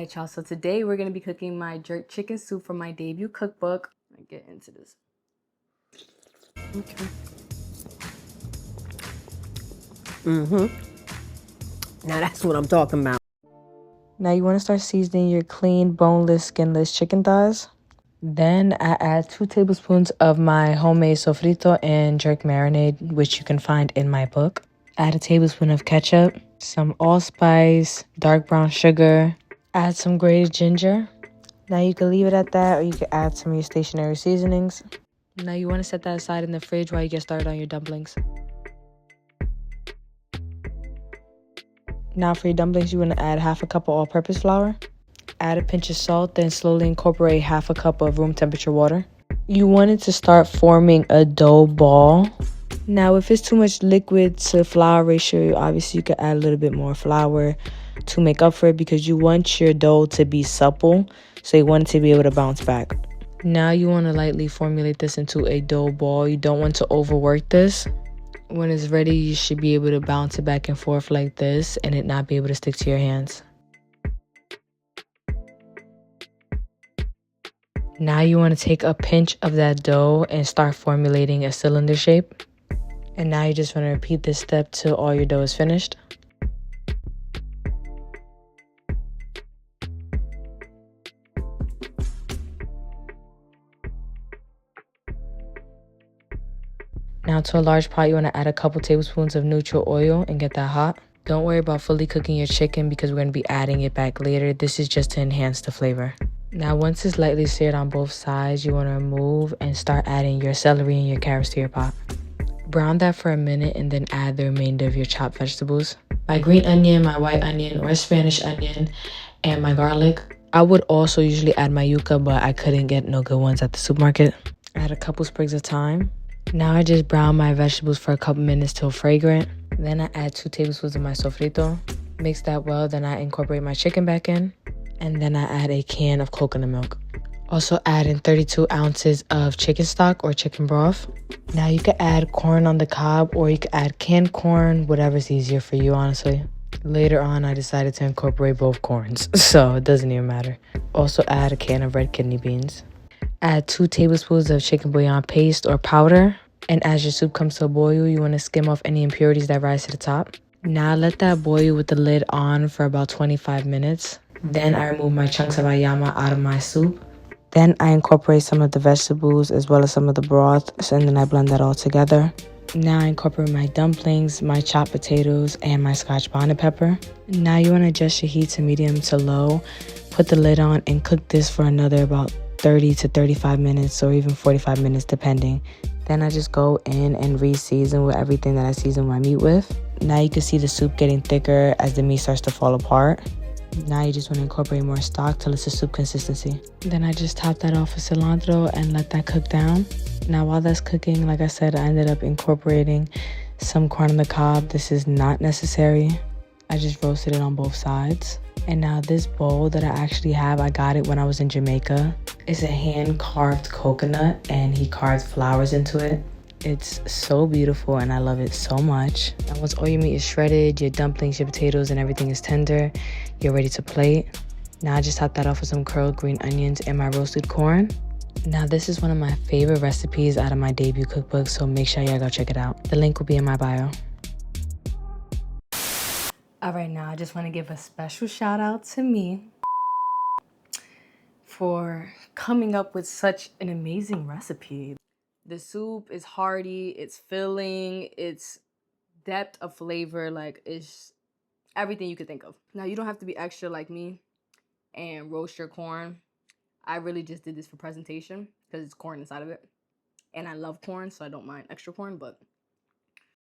Alright, y'all, so today we're going to be cooking my jerk chicken soup from my debut cookbook. Let's get into this. Okay. Now that's what I'm talking about. Now you want to start seasoning your clean, boneless, skinless chicken thighs. Then I add 2 tablespoons of my homemade sofrito and jerk marinade, which you can find in my book. Add a tablespoon of ketchup, some allspice, dark brown sugar. Add some grated ginger. Now you can leave it at that, or you can add some of your stationary seasonings. Now you want to set that aside in the fridge while you get started on your dumplings. Now for your dumplings, you want to add half a cup of all-purpose flour. Add a pinch of salt, then slowly incorporate half a cup of room temperature water. You want it to start forming a dough ball. Now if it's too much liquid to flour ratio, obviously you could add a little bit more flour to make up for it, because you want your dough to be supple, so you want it to be able to bounce back. Now you want to lightly formulate this into a dough ball. You don't want to overwork this. When it's ready, you should be able to bounce it back and forth like this and it not be able to stick to your hands. Now you want to take a pinch of that dough and start formulating a cylinder shape. And now you just want to repeat this step till all your dough is finished. Now to a large pot, you want to add a couple tablespoons of neutral oil and get that hot. Don't worry about fully cooking your chicken because we're going to be adding it back later. This is just to enhance the flavor. Now once it's lightly seared on both sides, you want to remove and start adding your celery and your carrots to your pot. Brown that for a minute and then add the remainder of your chopped vegetables. My green onion, my white onion or Spanish onion, and my garlic. I would also usually add my yuca, but I couldn't get no good ones at the supermarket. Add a couple sprigs of thyme. Now I just brown my vegetables for a couple minutes till fragrant. Then I add 2 tablespoons of my sofrito. Mix that well, then I incorporate my chicken back in. And then I add a can of coconut milk. Also add in 32 ounces of chicken stock or chicken broth. Now you can add corn on the cob, or you can add canned corn, whatever's easier for you, honestly. Later on, I decided to incorporate both corns, so it doesn't even matter. Also add a can of red kidney beans. Add 2 tablespoons of chicken bouillon paste or powder. And as your soup comes to a boil, you want to skim off any impurities that rise to the top. Now let that boil with the lid on for about 25 minutes. Then I remove my chunks of ayama out of my soup. Then I incorporate some of the vegetables as well as some of the broth, and then I blend that all together. Now I incorporate my dumplings, my chopped potatoes, and my scotch bonnet pepper. Now you want to adjust your heat to medium to low. Put the lid on and cook this for another about 30 to 35 minutes or even 45 minutes depending. Then I just go in and re-season with everything that I season my meat with. Now you can see the soup getting thicker as the meat starts to fall apart. Now you just want to incorporate more stock till it's a soup consistency. Then I just top that off with cilantro and let that cook down. Now while that's cooking, like I said, I ended up incorporating some corn on the cob. This is not necessary. I just roasted it on both sides. And now this bowl that I actually have, I got it when I was in Jamaica. It's a hand-carved coconut and he carved flowers into it. It's so beautiful and I love it so much. And once all your meat is shredded, your dumplings, your potatoes, and everything is tender, you're ready to plate. Now I just top that off with some curled green onions and my roasted corn. Now this is one of my favorite recipes out of my debut cookbook, so make sure y'all go check it out. The link will be in my bio. All right, now I just want to give a special shout out to me for coming up with such an amazing recipe. The soup is hearty, it's filling, it's depth of flavor, like it's everything you could think of. Now you don't have to be extra like me and roast your corn. I really just did this for presentation because it's corn inside of it. And I love corn, so I don't mind extra corn, but